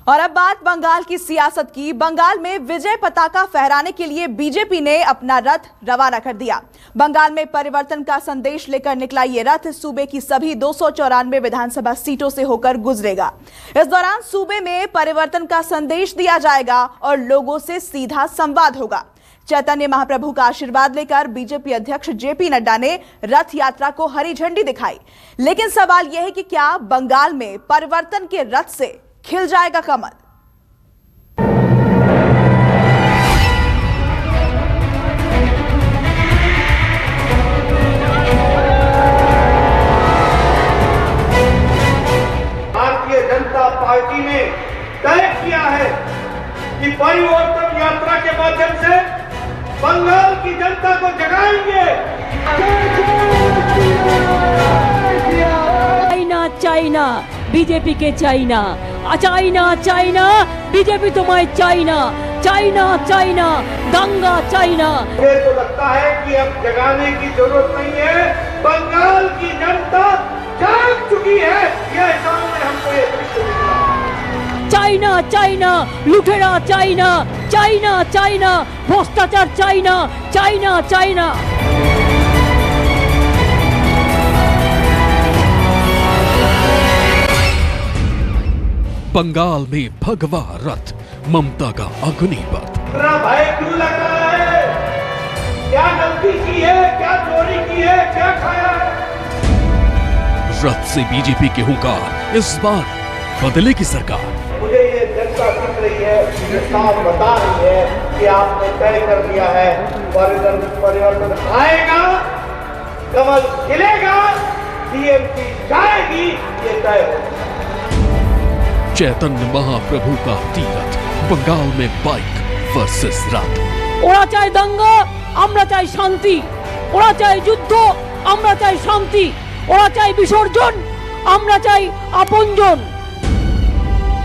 और अब बात बंगाल की सियासत की। बंगाल में विजय पताका फहराने के लिए बीजेपी ने अपना रथ रवाना कर दिया। बंगाल में परिवर्तन का संदेश लेकर निकला ये रथ सूबे की सभी 294 विधानसभा सीटों से होकर गुजरेगा। इस दौरान सूबे में परिवर्तन का संदेश दिया जाएगा और लोगों से सीधा संवाद होगा। चैतन्य महाप्रभु का आशीर्वाद लेकर बीजेपी अध्यक्ष जेपी नड्डा ने रथ यात्रा को हरी झंडी दिखाई। लेकिन सवाल यह है कि क्या बंगाल में परिवर्तन के रथ से खिल जाएगा कमल? भारतीय जनता पार्टी ने तय किया है कि परिवर्तन यात्रा के माध्यम से बंगाल की जनता को जगाएंगे। चाइना चाइना बीजेपी के चाइना, चाइना चाइना बीजेपी तुम्हारी चाइना, चाइना चाइना दंगा चाइना। मुझे तो लगता है कि अब जगाने की जरूरत नहीं है, बंगाल की जनता जाग चुकी है। यह सामने हमको ये दृश्य दिख रहा है। चाइना चाइना लुटेरा चाइना, चाइना चाइना भ्रष्टाचार चाइना, चाइना चाइना। बंगाल में भगवा रथ, ममता का अग्निपथ। भय क्यों लग रहा है? क्या गलती की है, क्या चोरी की है, क्या खाया है? रथ से बीजेपी के हुंकार, इस बार बदलेगी सरकार। मुझे ये जनता दिख रही है, ये साफ बता रही है कि आपने तय कर दिया है परिवर्तन आएगा, कमल खिलेगा, टीएमसी जाएगी, ये तय होगा। चैतन्य महाप्रभु का तीरथ, बंगाल में बाइक वर्सेस रथ। ओरा चाहे दंगा, আমরা চাই শান্তি। ওরা চাই যুদ্ধ, আমরা চাই শান্তি। ওরা চাই বিসর্জন, আমরা চাই আপনজন।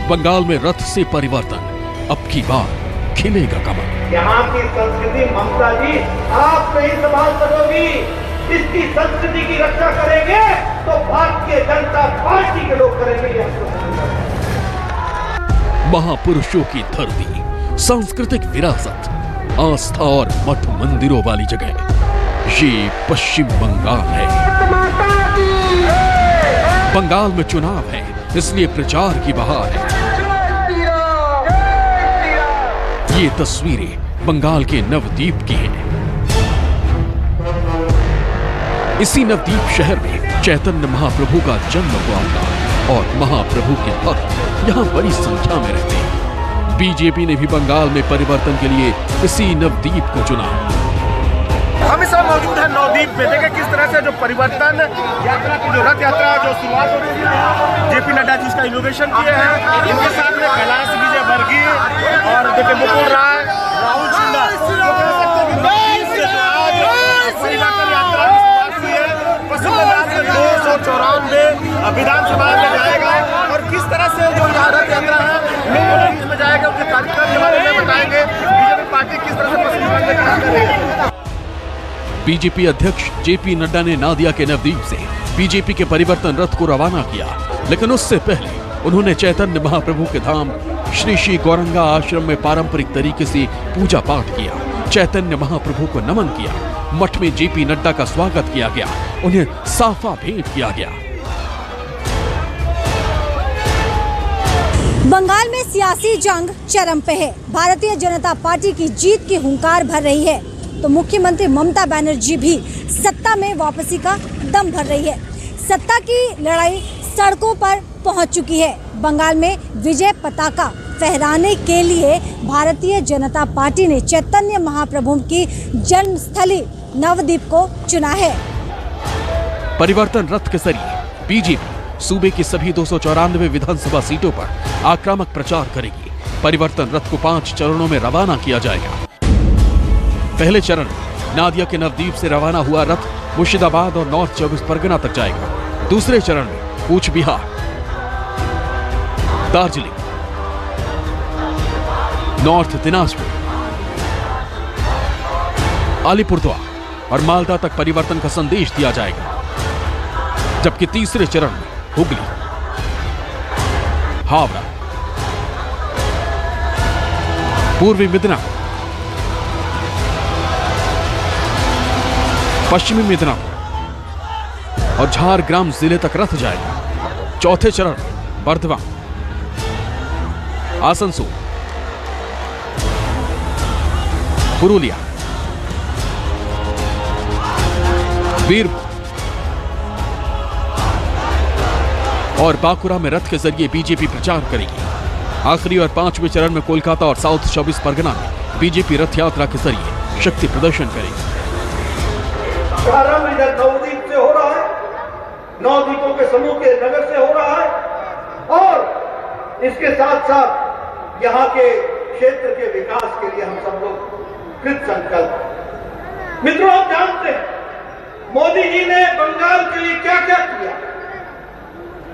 बंगाल में रथ से परिवर्तन, अब की बार खिलेगा कमल। यहाँ की संस्कृति ममता जी आप नहीं संभाल सकोगी। इसकी संस्कृति की रक्षा करेंगे तो भारतीय जनता पार्टी के लोग करेंगे। महापुरुषों की धरती, सांस्कृतिक विरासत, आस्था और मठ मंदिरों वाली जगह, ये पश्चिम बंगाल है। बंगाल में चुनाव है, इसलिए प्रचार की बहार है। ये तस्वीरें बंगाल के नवद्वीप की हैं। इसी नवद्वीप शहर में चैतन्य महाप्रभु का जन्म हुआ था और महाप्रभु के भक्त यहाँ बड़ी संख्या में रहते हैं। बीजेपी ने भी बंगाल में परिवर्तन के लिए इसी नवद्वीप को चुना। हम इस समय मौजूद है नवद्वीप पे। देखें किस तरह से जो परिवर्तन यात्रा की जो रथ यात्रा जो शुरुआत हो रही है, जेपी नड्डा जी इसका इनोवेशन किए हैं। इनके साथ में कैलाश विजयवर्गीय और देखिए मुकुल राय, राहुल शिंदा, जो कह सकते हैं कि नवद्वीप से जो आज परिवर्तन यात्रा की शुरुआत हुई है। पश्चिम बंगाल के 294 विधानसभा में जाएगा और किस तरह से जो यहाँ रथ यात्रा है में जाएगा, उसके कार्यक्रम के बारे में बताएंगे। बीजेपी पार्टी किस तरह से पश्चिम बंगाल में काम कर रही है। बीजेपी अध्यक्ष जेपी नड्डा ने नादिया के नवद्वीप से बीजेपी के परिवर्तन रथ को रवाना किया, लेकिन उससे पहले उन्होंने चैतन्य महाप्रभु के धाम श्री श्री गौरंगा आश्रम में पारंपरिक तरीके से पूजा पाठ किया, चैतन्य महाप्रभु को नमन किया। मठ में जेपी नड्डा का स्वागत किया गया, उन्हें साफा भेंट किया गया। बंगाल में सियासी जंग चरम पे है। भारतीय जनता पार्टी की जीत की हुंकार भर रही है तो मुख्यमंत्री ममता बनर्जी भी सत्ता में वापसी का दम भर रही है। सत्ता की लड़ाई सड़कों पर पहुंच चुकी है। बंगाल में विजय पताका फहराने के लिए भारतीय जनता पार्टी ने चैतन्य महाप्रभु की जन्मस्थली नवद्वीप को चुना है। परिवर्तन रथ के जरिए बीजेपी सूबे की सभी 294 विधानसभा सीटों पर आक्रामक प्रचार करेगी। परिवर्तन रथ को 5 चरणों में रवाना किया जाएगा। पहले चरण नादिया के नवद्वीप से रवाना हुआ रथ मुर्शिदाबाद और नॉर्थ 24 परगना तक जाएगा। दूसरे चरण में कूच बिहार, दार्जिलिंग, नॉर्थ दिनाजपुर, अलीपुरद्वार और मालदा तक परिवर्तन का संदेश दिया जाएगा। जबकि तीसरे चरण में हुगली, हावड़ा, पूर्वी मिदनापुर, पश्चिमी मिदनापुर और झारग्राम जिले तक रथ जाएगा। चौथे चरण बर्धवा, आसनसोल, पुरुलिया, बीरभूम और बांकुरा में रथ के जरिए बीजेपी प्रचार करेगी। आखिरी और पांचवें चरण में कोलकाता और साउथ 24 परगना में बीजेपी रथ यात्रा के जरिए शक्ति प्रदर्शन करेगी। प्रारंभ इधर नवद्वीप से हो रहा है, नौ द्वीपों के समूह के नगर से हो रहा है और इसके साथ साथ यहाँ के क्षेत्र के विकास के लिए हम सब लोग कृत संकल्प। मित्रों, आप जानते हैं मोदी जी ने बंगाल के लिए क्या क्या किया।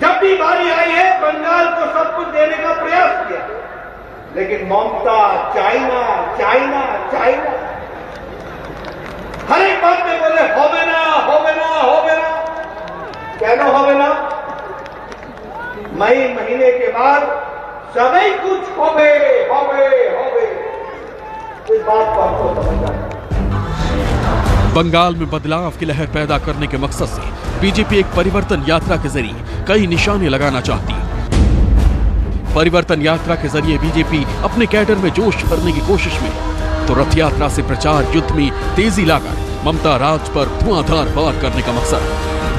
जब भी बारी आई है बंगाल को सब कुछ देने का प्रयास किया, लेकिन ममता चाइना चाइना चाइना हर एक बात में बोले होवे ना होवे ना होवे ना। कहना होवे ना, मई महीने के बाद सभी कुछ होवे होवे होवे। इस बात को आपको समझना है। बंगाल में बदलाव की लहर पैदा करने के मकसद से बीजेपी एक परिवर्तन यात्रा के जरिए कई निशाने लगाना चाहती है। परिवर्तन यात्रा के जरिए बीजेपी अपने कैडर में जोश भरने की कोशिश में, तो रथ यात्रा से प्रचार युद्ध में तेजी लाकर ममता राज पर धुआंधार वार करने का मकसद।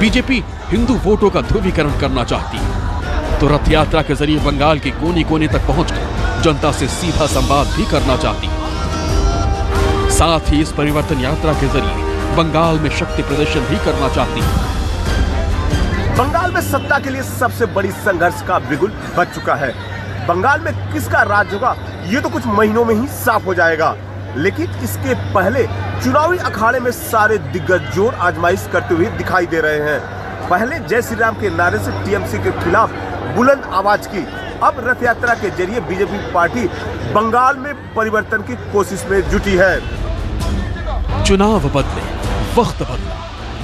बीजेपी हिंदू वोटों का ध्रुवीकरण करना चाहती है, तो रथ यात्रा के जरिए बंगाल के कोने कोने तक पहुंचकर जनता से सीधा संवाद भी करना चाहती है। साथ ही इस परिवर्तन यात्रा के जरिए बंगाल में शक्ति प्रदर्शन भी करना चाहती है। बंगाल में सत्ता के लिए सबसे बड़ी संघर्ष का बिगुल बज चुका है। बंगाल में किसका राज होगा ये तो कुछ महीनों में ही साफ हो जाएगा, लेकिन इसके पहले चुनावी अखाड़े में सारे दिग्गज जोर आजमाइश करते हुए दिखाई दे रहे हैं। पहले जय श्री राम के नारे से टीएमसी के खिलाफ बुलंद आवाज की, अब रथ यात्रा के जरिए बीजेपी पार्टी बंगाल में परिवर्तन की कोशिश में जुटी है। चुनाव बदले, वक्त बदला,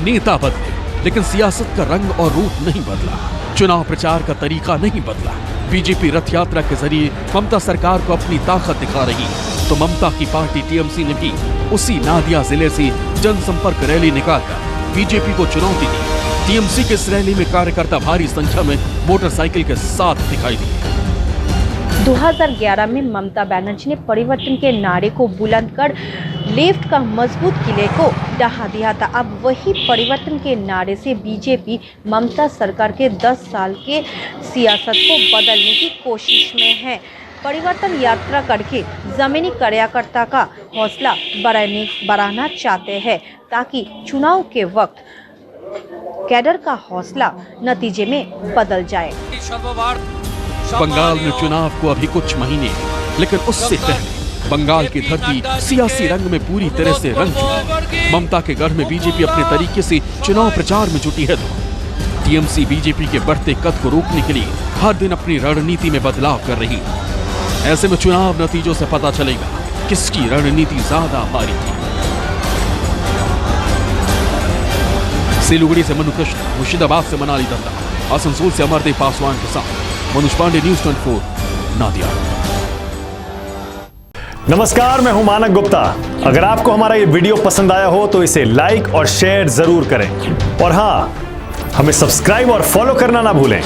नेता बदले, लेकिन सियासत का रंग और रूप नहीं बदला। चुनाव प्रचार का तरीका नहीं बदला। बीजेपी रथ यात्रा के जरिए ममता सरकार को अपनी ताकत दिखा रही है, तो ममता की पार्टी टीएमसी ने भी उसी नादिया जिले से जनसंपर्क रैली निकालकर बीजेपी को चुनौती दी। टीएमसी के इस रैली में कार्यकर्ता भारी संख्या में मोटरसाइकिल के साथ दिखाई दिए। 2011 में ममता बनर्जी ने परिवर्तन के नारे को बुलंद कर लेफ्ट का मजबूत किले को ढहा दिया था। अब वही परिवर्तन के नारे से बीजेपी ममता सरकार के 10 साल के सियासत को बदलने की कोशिश में है। परिवर्तन यात्रा करके जमीनी कार्यकर्ता का हौसला बढ़ाना चाहते हैं, ताकि चुनाव के वक्त कैडर का हौसला नतीजे में बदल जाए। बंगाल में चुनाव को अभी कुछ महीने, लेकिन उससे पहले बंगाल की धरती सियासी रंग में पूरी तरह से रंग चुकी है। ममता के गढ़ में बीजेपी अपने तरीके से चुनाव प्रचार में जुटी है, तो टीएमसी बीजेपी के बढ़ते कद को रोकने के लिए हर दिन अपनी रणनीति में बदलाव कर रही है। ऐसे में चुनाव नतीजों से पता चलेगा किसकी रणनीति ज्यादा भारी थी। सिलीगुड़ी से मनु कृष्ण, मुर्शिदाबाद से मनाली दत्ता, आसनसोल से अमरदेव पासवान के साथ मनोज पांडे, न्यूज़ 24 नादिया। नमस्कार, मैं हूं मानक गुप्ता। अगर आपको हमारा ये वीडियो पसंद आया हो तो इसे लाइक और शेयर जरूर करें, और हाँ, हमें सब्सक्राइब और फॉलो करना ना भूलें,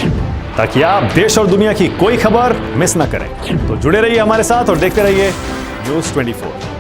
ताकि आप देश और दुनिया की कोई खबर मिस ना करें। तो जुड़े रहिए हमारे साथ और देखते रहिए न्यूज़ 24।